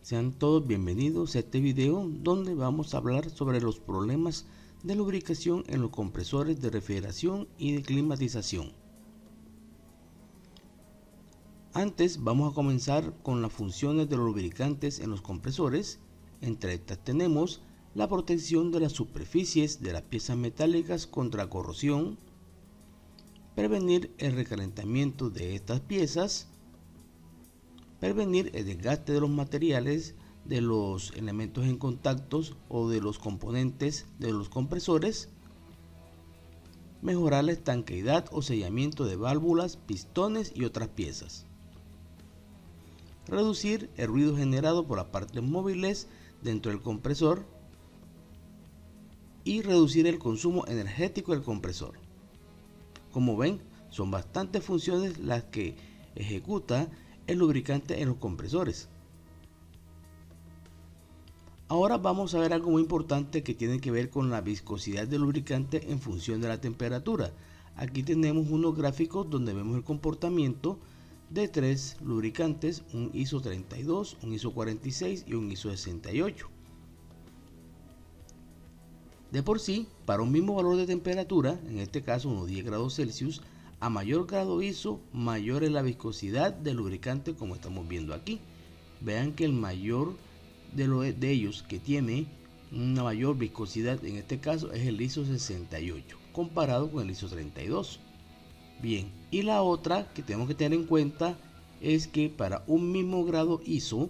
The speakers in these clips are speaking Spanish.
Sean todos bienvenidos a este video donde vamos a hablar sobre los problemas de lubricación en los compresores de refrigeración y de climatización. Antes vamos a comenzar con las funciones de los lubricantes en los compresores. Entre estas tenemos la protección de las superficies de las piezas metálicas contra corrosión, prevenir el recalentamiento de estas piezas, prevenir el desgaste de los materiales de los elementos en contactos o de los componentes de los compresores, mejorar la estanqueidad o sellamiento de válvulas, pistones y otras piezas, reducir el ruido generado por las partes móviles dentro del compresor y reducir el consumo energético del compresor. Como ven, son bastantes funciones las que ejecuta el lubricante en los compresores. Ahora vamos a ver algo muy importante que tiene que ver con la viscosidad del lubricante en función de la temperatura. Aquí tenemos unos gráficos donde vemos el comportamiento de tres lubricantes, un ISO 32, un ISO 46 y un ISO 68. De por sí, para un mismo valor de temperatura, en este caso unos 10 grados Celsius, a mayor grado ISO, mayor es la viscosidad del lubricante, como estamos viendo aquí. Vean que el mayor de ellos que tiene una mayor viscosidad en este caso es el ISO 68 comparado con el ISO 32. Bien, y la otra que tenemos que tener en cuenta es que para un mismo grado ISO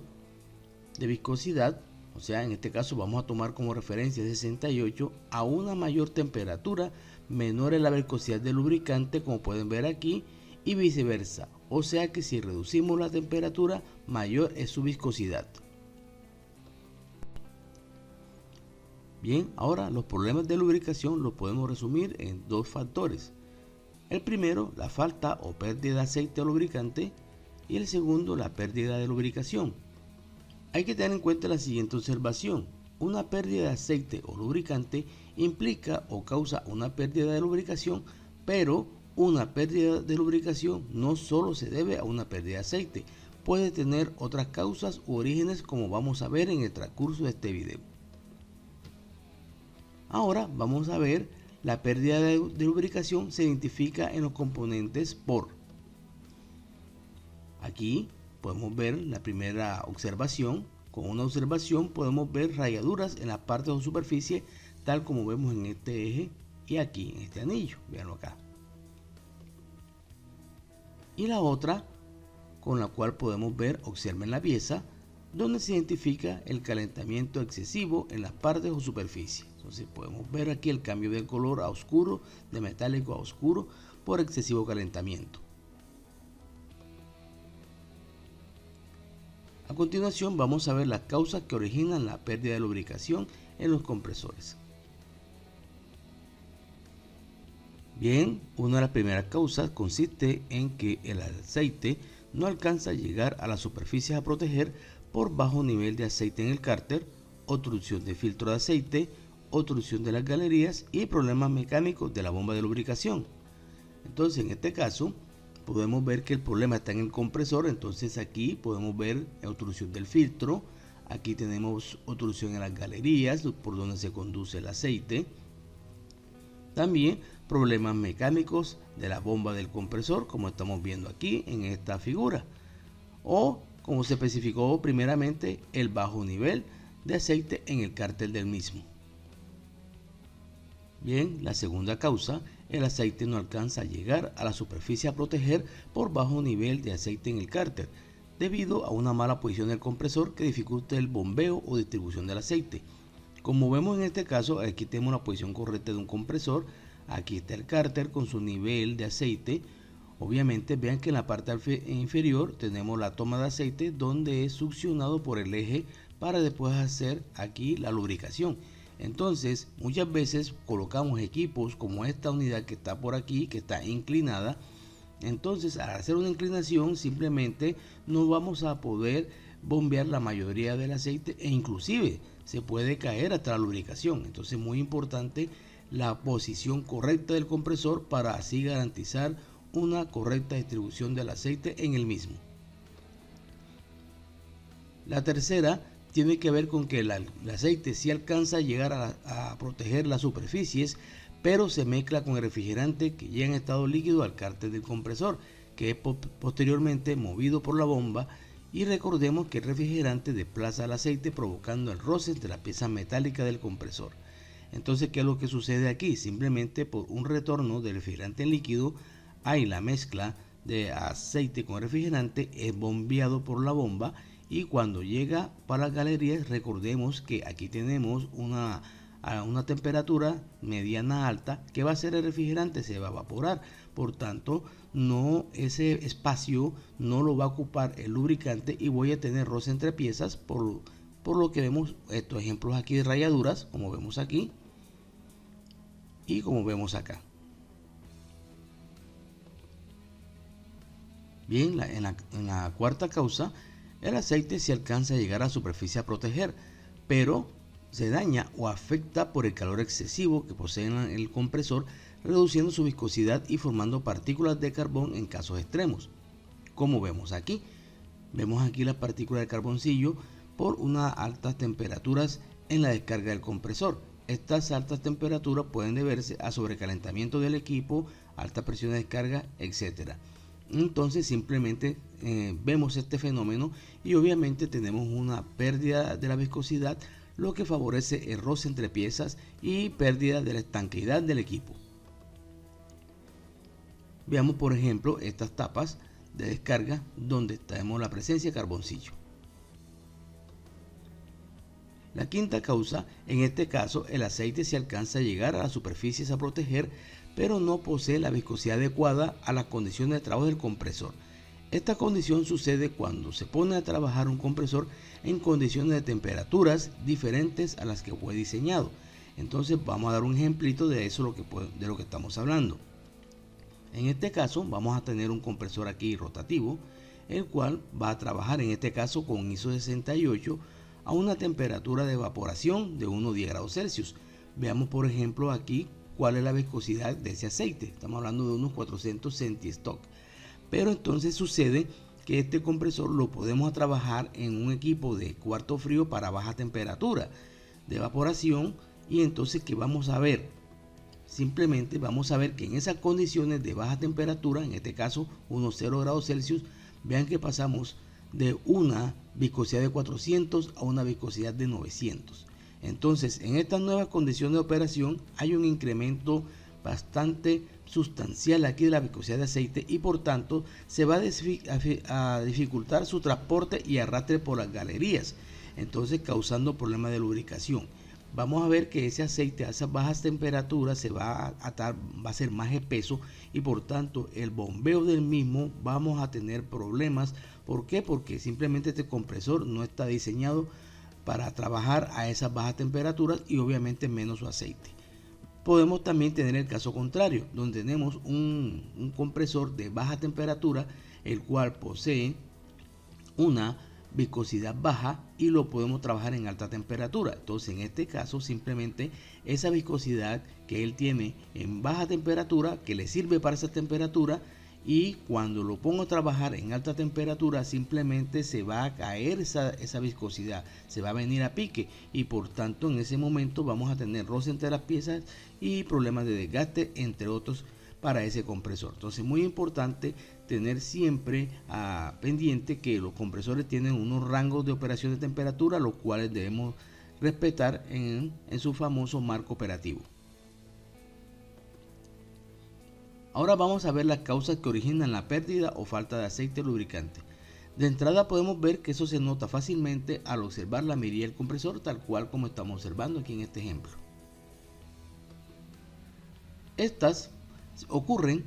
de viscosidad, o sea, en este caso vamos a tomar como referencia 68, a una mayor temperatura menor es la viscosidad del lubricante, como pueden ver aquí, y viceversa. O sea que si reducimos la temperatura, mayor es su viscosidad. Bien, ahora los problemas de lubricación los podemos resumir en dos factores. El primero, la falta o pérdida de aceite o lubricante, y el segundo, la pérdida de lubricación. Hay que tener en cuenta la siguiente observación. Una pérdida de aceite o lubricante implica o causa una pérdida de lubricación, pero una pérdida de lubricación no solo se debe a una pérdida de aceite, puede tener otras causas u orígenes, como vamos a ver en el transcurso de este video. Ahora vamos a ver la pérdida de lubricación. Se identifica en los componentes por. Aquí podemos ver la primera observación. Con una observación podemos ver rayaduras en la parte de la superficie, tal como vemos en este eje y aquí en este anillo. Veanlo acá. Y la otra, con la cual podemos ver, observen la pieza, donde se identifica el calentamiento excesivo en las partes o superficie. Entonces podemos ver aquí el cambio del color a oscuro, de metálico a oscuro, por excesivo calentamiento. A continuación vamos a ver las causas que originan la pérdida de lubricación en los compresores. Bien, una de las primeras causas consiste en que el aceite no alcanza a llegar a las superficies a proteger por bajo nivel de aceite en el cárter, obstrucción de filtro de aceite, obstrucción de las galerías y problemas mecánicos de la bomba de lubricación. Entonces, en este caso, podemos ver que el problema está en el compresor. Entonces aquí podemos ver obstrucción del filtro, aquí tenemos obstrucción en las galerías por donde se conduce el aceite, también problemas mecánicos de la bomba del compresor, como estamos viendo aquí en esta figura, o como se especificó primeramente, el bajo nivel de aceite en el cárter del mismo. Bien, la segunda causa, el aceite no alcanza a llegar a la superficie a proteger por bajo nivel de aceite en el cárter, debido a una mala posición del compresor que dificulta el bombeo o distribución del aceite. Como vemos en este caso, aquí tenemos la posición correcta de un compresor, aquí está el cárter con su nivel de aceite. Obviamente vean que en la parte inferior tenemos la toma de aceite donde es succionado por el eje para después hacer aquí la lubricación. Entonces muchas veces colocamos equipos como esta unidad que está por aquí, que está inclinada. Entonces al hacer una inclinación simplemente no vamos a poder bombear la mayoría del aceite e inclusive se puede caer hasta la lubricación. Entonces muy importante la posición correcta del compresor para así garantizar una correcta distribución del aceite en el mismo. La tercera tiene que ver con que el aceite sí alcanza a llegar a proteger las superficies, pero se mezcla con el refrigerante que llega en estado líquido al cárter del compresor, que es posteriormente movido por la bomba, y recordemos que el refrigerante desplaza el aceite provocando el roce de la pieza metálica del compresor. Entonces, ¿qué es lo que sucede aquí? Simplemente por un retorno del refrigerante en líquido, hay la mezcla de aceite con refrigerante, es bombeado por la bomba, y cuando llega para las galerías, recordemos que aquí tenemos a una temperatura mediana alta. ¿Qué va a hacer el refrigerante? Se va a evaporar, por tanto ese espacio no lo va a ocupar el lubricante y voy a tener roce entre piezas, por lo que vemos estos ejemplos aquí de rayaduras, como vemos aquí y como vemos acá. Bien, en la cuarta causa, el aceite se alcanza a llegar a la superficie a proteger, pero se daña o afecta por el calor excesivo que posee el compresor, reduciendo su viscosidad y formando partículas de carbón en casos extremos. Como vemos aquí las partículas de carboncillo por unas altas temperaturas en la descarga del compresor. Estas altas temperaturas pueden deberse a sobrecalentamiento del equipo, alta presión de descarga, etc. Entonces simplemente vemos este fenómeno y obviamente tenemos una pérdida de la viscosidad, lo que favorece el roce entre piezas y pérdida de la estanqueidad del equipo. Veamos por ejemplo estas tapas de descarga donde tenemos la presencia de carboncillo. La quinta causa, en este caso el aceite se alcanza a llegar a las superficies a proteger, pero no posee la viscosidad adecuada a las condiciones de trabajo del compresor. Esta condición sucede cuando se pone a trabajar un compresor en condiciones de temperaturas diferentes a las que fue diseñado. Entonces vamos a dar un ejemplito de eso de lo que estamos hablando. En este caso vamos a tener un compresor aquí rotativo, el cual va a trabajar en este caso con ISO 68 a una temperatura de evaporación de unos 10 grados Celsius. Veamos por ejemplo aquí cuál es la viscosidad de ese aceite. Estamos hablando de unos 400 centistock. Pero entonces sucede que este compresor lo podemos trabajar en un equipo de cuarto frío para baja temperatura de evaporación, y entonces ¿qué vamos a ver? Simplemente vamos a ver que en esas condiciones de baja temperatura, en este caso unos 0 grados Celsius, vean que pasamos de una viscosidad de 400 a una viscosidad de 900. Entonces, en estas nuevas condiciones de operación hay un incremento bastante sustancial aquí de la viscosidad de aceite, y por tanto se va a dificultar su transporte y arrastre por las galerías, entonces causando problemas de lubricación. Vamos a ver que ese aceite a esas bajas temperaturas se va a atar, va a ser más espeso, y por tanto el bombeo del mismo vamos a tener problemas. ¿Por qué? Porque simplemente este compresor no está diseñado para trabajar a esas bajas temperaturas y obviamente menos su aceite. Podemos también tener el caso contrario, donde tenemos un compresor de baja temperatura, el cual posee una viscosidad baja y lo podemos trabajar en alta temperatura. Entonces en este caso simplemente esa viscosidad que él tiene en baja temperatura, que le sirve para esa temperatura, y cuando lo pongo a trabajar en alta temperatura simplemente se va a caer esa viscosidad, se va a venir a pique, y por tanto en ese momento vamos a tener roce entre las piezas y problemas de desgaste, entre otros, para ese compresor. Entonces muy importante tener siempre pendiente que los compresores tienen unos rangos de operación de temperatura, los cuales debemos respetar en su famoso marco operativo. Ahora vamos a ver las causas que originan la pérdida o falta de aceite lubricante. De entrada podemos ver que eso se nota fácilmente al observar la mirilla del compresor, tal cual como estamos observando aquí en este ejemplo. Estas ocurren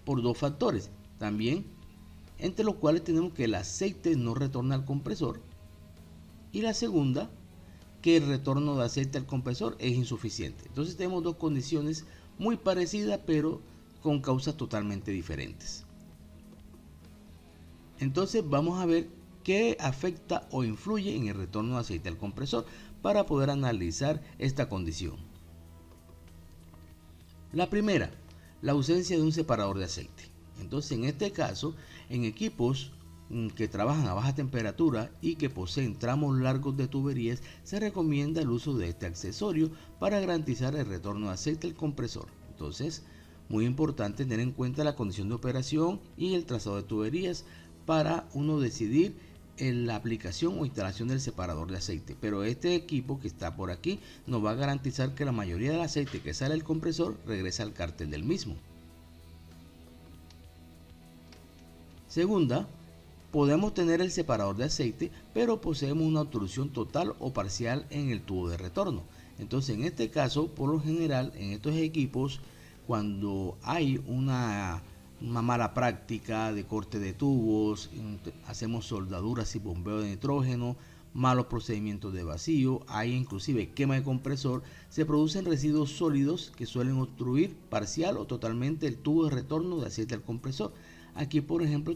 por dos factores también, entre los cuales tenemos que el aceite no retorna al compresor, y la segunda, que el retorno de aceite al compresor es insuficiente. Entonces tenemos dos condiciones muy parecidas pero con causas totalmente diferentes. Entonces vamos a ver qué afecta o influye en el retorno de aceite al compresor para poder analizar esta condición. La primera, la ausencia de un separador de aceite. Entonces en este caso, en equipos que trabajan a baja temperatura y que poseen tramos largos de tuberías, se recomienda el uso de este accesorio para garantizar el retorno de aceite al compresor. Entonces, muy importante tener en cuenta la condición de operación y el trazado de tuberías para uno decidir en la aplicación o instalación del separador de aceite. Pero este equipo que está por aquí nos va a garantizar que la mayoría del aceite que sale del compresor regresa al cárter del mismo. Segunda, podemos tener el separador de aceite, pero poseemos una obstrucción total o parcial en el tubo de retorno. Entonces, en este caso, por lo general, en estos equipos, cuando hay una mala práctica de corte de tubos, hacemos soldaduras y bombeo de nitrógeno, malos procedimientos de vacío, hay inclusive quema de compresor, se producen residuos sólidos que suelen obstruir parcial o totalmente el tubo de retorno de aceite al compresor. Aquí, por ejemplo,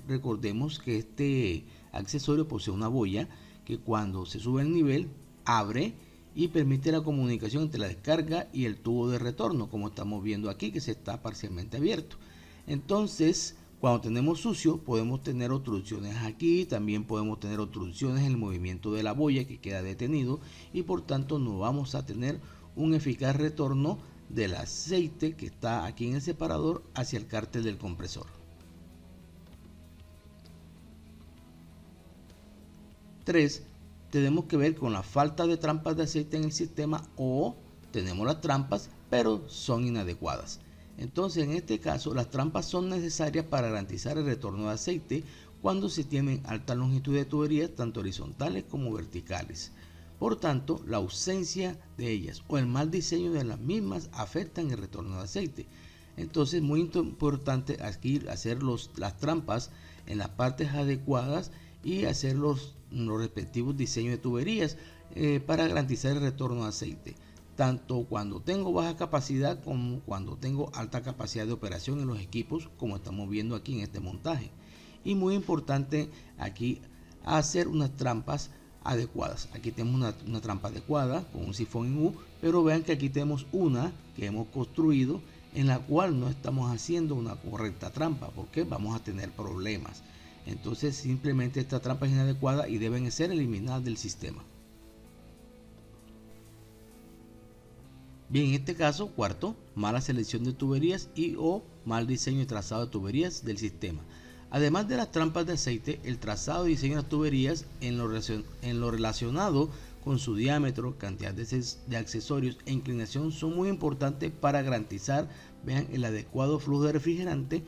recordemos que este accesorio posee una boya que cuando se sube el nivel abre y permite la comunicación entre la descarga y el tubo de retorno, como estamos viendo aquí que se está parcialmente abierto. Entonces, cuando tenemos sucio, podemos tener obstrucciones aquí, también podemos tener obstrucciones en el movimiento de la boya que queda detenido y por tanto no vamos a tener un eficaz retorno del aceite que está aquí en el separador hacia el cárter del compresor. 3. Tenemos que ver con la falta de trampas de aceite en el sistema o tenemos las trampas pero son inadecuadas. Entonces, en este caso, las trampas son necesarias para garantizar el retorno de aceite cuando se tienen alta longitud de tuberías, tanto horizontales como verticales. Por tanto, la ausencia de ellas o el mal diseño de las mismas afectan el retorno de aceite. Entonces, muy importante aquí hacer las trampas en las partes adecuadas y hacer los respectivos diseños de tuberías para garantizar el retorno de aceite, tanto cuando tengo baja capacidad como cuando tengo alta capacidad de operación en los equipos, como estamos viendo aquí en este montaje. Y muy importante aquí hacer unas trampas adecuadas. Aquí tenemos una trampa adecuada con un sifón en U, pero vean que aquí tenemos una que hemos construido en la cual no estamos haciendo una correcta trampa porque vamos a tener problemas. Entonces simplemente esta trampa es inadecuada y deben ser eliminadas del sistema. Bien, en este caso, cuarto, mala selección de tuberías y o mal diseño y trazado de tuberías del sistema. Además de las trampas de aceite, el trazado y diseño de las tuberías en lo relacionado con su diámetro, cantidad de accesorios e inclinación son muy importantes para garantizar, vean, el adecuado flujo de refrigerante,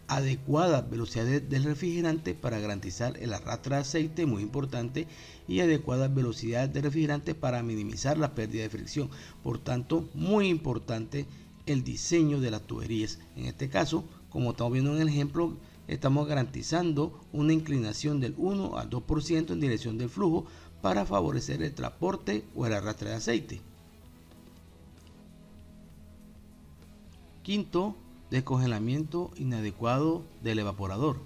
adecuada velocidad del refrigerante para garantizar el arrastre de aceite, muy importante, y adecuada velocidad del refrigerante para minimizar la pérdida de fricción. Por tanto, muy importante el diseño de las tuberías. En este caso, como estamos viendo en el ejemplo, estamos garantizando una inclinación del 1 al 2% en dirección del flujo para favorecer el transporte o el arrastre de aceite. Quinto, descongelamiento inadecuado del evaporador.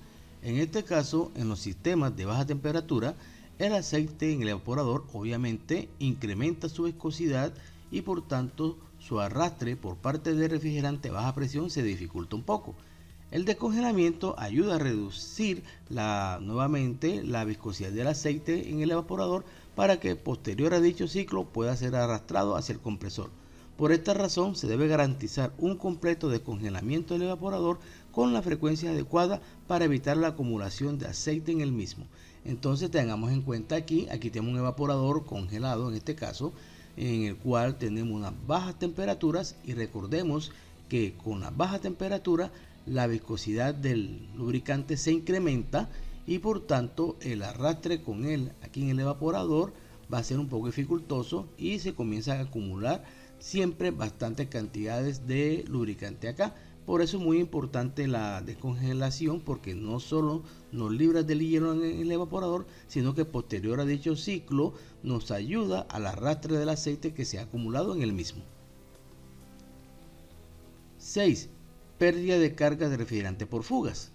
En este caso, en los sistemas de baja temperatura, el aceite en el evaporador obviamente incrementa su viscosidad y por tanto su arrastre por parte del refrigerante a baja presión se dificulta un poco. El descongelamiento ayuda a reducir nuevamente la viscosidad del aceite en el evaporador para que posterior a dicho ciclo pueda ser arrastrado hacia el compresor. Por esta razón se debe garantizar un completo descongelamiento del evaporador con la frecuencia adecuada para evitar la acumulación de aceite en el mismo. Entonces tengamos en cuenta aquí tenemos un evaporador congelado en este caso, en el cual tenemos unas bajas temperaturas y recordemos que con la baja temperatura la viscosidad del lubricante se incrementa y por tanto el arrastre con él aquí en el evaporador va a ser un poco dificultoso y se comienza a acumular siempre bastantes cantidades de lubricante acá. Por eso es muy importante la descongelación, porque no solo nos libra del hielo en el evaporador, sino que posterior a dicho ciclo nos ayuda al arrastre del aceite que se ha acumulado en el mismo. 6. Pérdida de carga de refrigerante por fugas.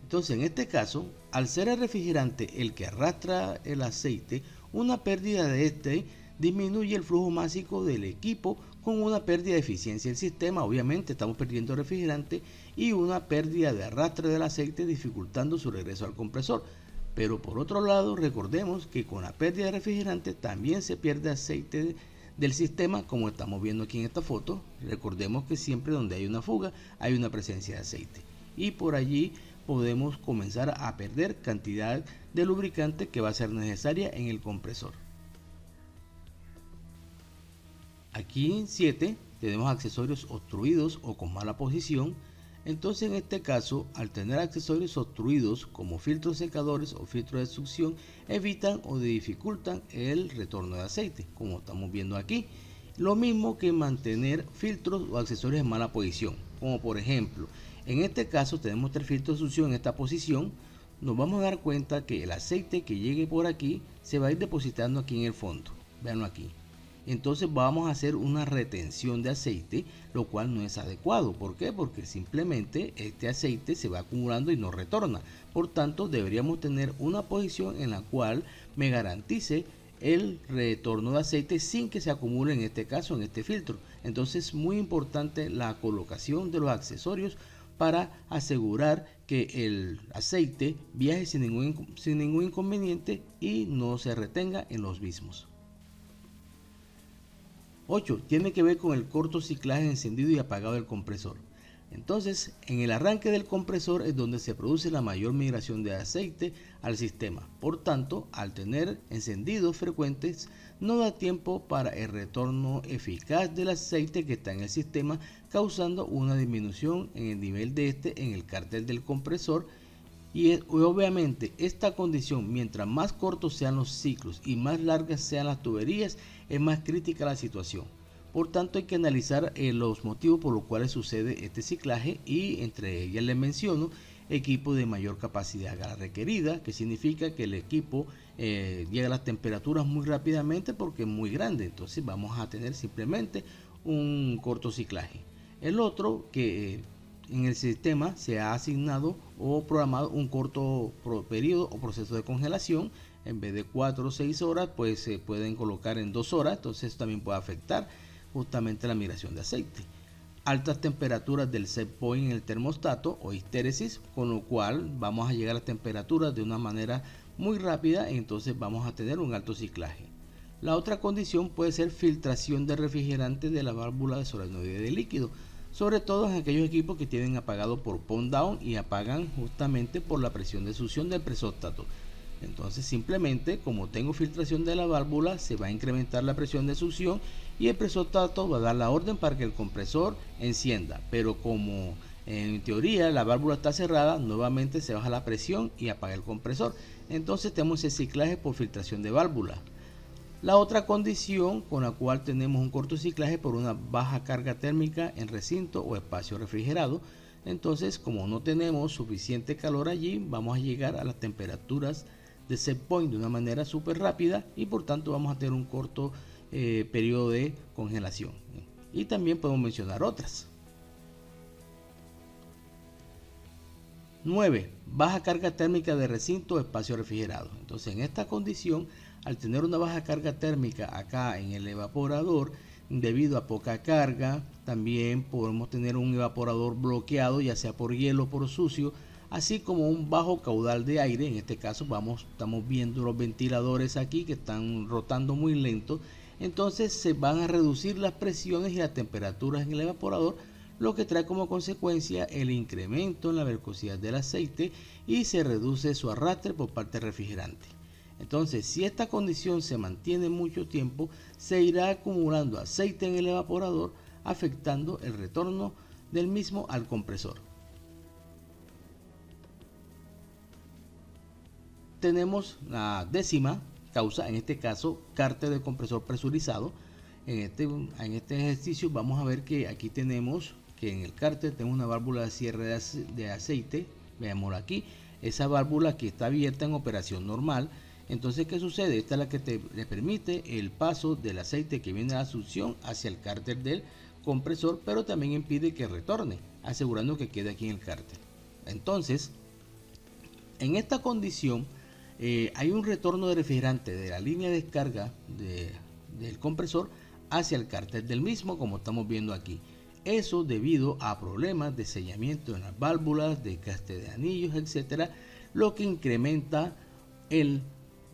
Entonces, en este caso, al ser el refrigerante el que arrastra el aceite, una pérdida de este disminuye el flujo másico del equipo con una pérdida de eficiencia del sistema. Obviamente estamos perdiendo refrigerante y una pérdida de arrastre del aceite, dificultando su regreso al compresor. Pero por otro lado, recordemos que con la pérdida de refrigerante también se pierde aceite del sistema, como estamos viendo aquí en esta foto. Recordemos que siempre donde hay una fuga hay una presencia de aceite, y por allí podemos comenzar a perder cantidad de lubricante que va a ser necesaria en el compresor. Aquí en 7 tenemos accesorios obstruidos o con mala posición. Entonces en este caso, al tener accesorios obstruidos como filtros secadores o filtros de succión, evitan o dificultan el retorno de aceite, como estamos viendo aquí. Lo mismo que mantener filtros o accesorios en mala posición, como por ejemplo, en este caso tenemos 3 filtros de succión en esta posición. Nos vamos a dar cuenta que el aceite que llegue por aquí se va a ir depositando aquí en el fondo. Veanlo aquí. Entonces vamos a hacer una retención de aceite, lo cual no es adecuado. ¿Por qué? Porque simplemente este aceite se va acumulando y no retorna. Por tanto, deberíamos tener una posición en la cual me garantice el retorno de aceite sin que se acumule, en este caso, en este filtro. Entonces es muy importante la colocación de los accesorios para asegurar que el aceite viaje sin ningún inconveniente y no se retenga en los mismos. 8. Tiene que ver con el corto ciclaje encendido y apagado del compresor. Entonces, en el arranque del compresor es donde se produce la mayor migración de aceite al sistema. Por tanto, al tener encendidos frecuentes, no da tiempo para el retorno eficaz del aceite que está en el sistema, causando una disminución en el nivel de este en el cárter del compresor. Y obviamente esta condición, mientras más cortos sean los ciclos y más largas sean las tuberías, es más crítica la situación. Por tanto, hay que analizar los motivos por los cuales sucede este ciclaje, y entre ellas les menciono equipo de mayor capacidad a la requerida, que significa que el equipo llega a las temperaturas muy rápidamente porque es muy grande. Entonces vamos a tener simplemente un corto ciclaje. El otro, que en el sistema se ha asignado o programado un corto periodo o proceso de congelación. En vez de 4 o 6 horas, pues se pueden colocar en 2 horas. Entonces esto también puede afectar justamente la migración de aceite. Altas temperaturas del set point en el termostato o histéresis, con lo cual vamos a llegar a las temperaturas de una manera muy rápida, entonces vamos a tener un alto ciclaje. La otra condición puede ser filtración de refrigerante de la válvula de solenoide de líquido, sobre todo en aquellos equipos que tienen apagado por pump down y apagan justamente por la presión de succión del presóstato. Entonces simplemente, como tengo filtración de la válvula, se va a incrementar la presión de succión y el presóstato va a dar la orden para que el compresor encienda, pero como en teoría la válvula está cerrada, nuevamente se baja la presión y apaga el compresor. Entonces tenemos el ciclaje por filtración de válvula. La otra condición con la cual tenemos un corto ciclaje por una baja carga térmica en recinto o espacio refrigerado. Entonces, como no tenemos suficiente calor allí, vamos a llegar a las temperaturas de set point de una manera súper rápida, y por tanto vamos a tener un corto periodo de congelación. Y también podemos mencionar otras. 9. Baja carga térmica de recinto o espacio refrigerado. Entonces, en esta condición, al tener una baja carga térmica acá en el evaporador, debido a poca carga, también podemos tener un evaporador bloqueado, ya sea por hielo o por sucio, así como un bajo caudal de aire. En este caso estamos viendo los ventiladores aquí que están rotando muy lento. Entonces se van a reducir las presiones y las temperaturas en el evaporador, lo que trae como consecuencia el incremento en la viscosidad del aceite y se reduce su arrastre por parte del refrigerante. Entonces, si esta condición se mantiene mucho tiempo, se irá acumulando aceite en el evaporador, afectando el retorno del mismo al compresor. Tenemos la décima causa, en este caso, cárter de compresor presurizado. En este ejercicio vamos a ver que aquí tenemos que en el cárter tenemos una válvula de cierre de aceite. Veámoslo aquí, esa válvula que está abierta en operación normal. Entonces, ¿qué sucede? Esta es la que le permite el paso del aceite que viene a la succión hacia el cárter del compresor, pero también impide que retorne, asegurando que quede aquí en el cárter. Entonces, en esta condición, hay un retorno de refrigerante de la línea de descarga del compresor hacia el cárter del mismo, como estamos viendo aquí. Eso debido a problemas de sellamiento en las válvulas, de desgaste de anillos, etcétera, lo que incrementa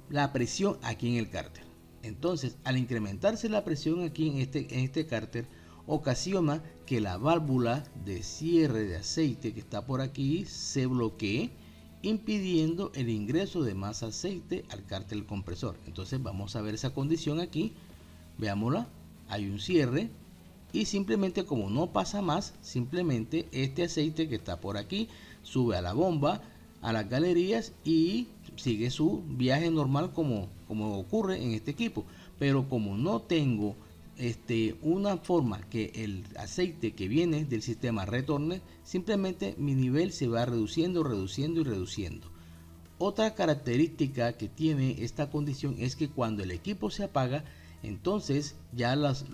la presión aquí en el cárter. Entonces, al incrementarse la presión aquí en este cárter, ocasiona que la válvula de cierre de aceite que está por aquí se bloquee, impidiendo el ingreso de más aceite al cárter del compresor. Entonces vamos a ver esa condición aquí, veámosla, hay un cierre y simplemente, como no pasa más, simplemente este aceite que está por aquí sube a la bomba, a las galerías y sigue su viaje normal como ocurre en este equipo. Pero como no tengo una forma que el aceite que viene del sistema retorne, simplemente mi nivel se va reduciendo. Otra característica que tiene esta condición es que cuando el equipo se apaga, entonces ya las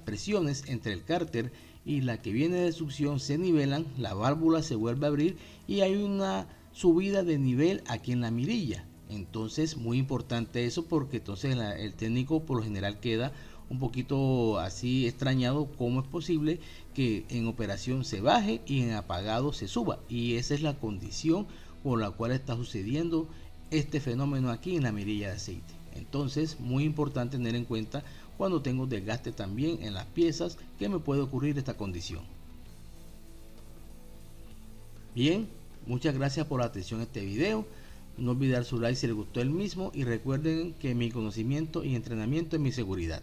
presiones entre el cárter y la que viene de succión se nivelan, la válvula se vuelve a abrir y hay una subida de nivel aquí en la mirilla. Entonces, muy importante eso, porque entonces el técnico por lo general queda un poquito así extrañado, cómo es posible que en operación se baje y en apagado se suba, y esa es la condición por la cual está sucediendo este fenómeno aquí en la mirilla de aceite. Entonces, muy importante tener en cuenta cuando tengo desgaste también en las piezas que me puede ocurrir esta condición. Bien, muchas gracias por la atención a este video. No olvidar su like si les gustó el mismo, y recuerden que mi conocimiento y entrenamiento es mi seguridad.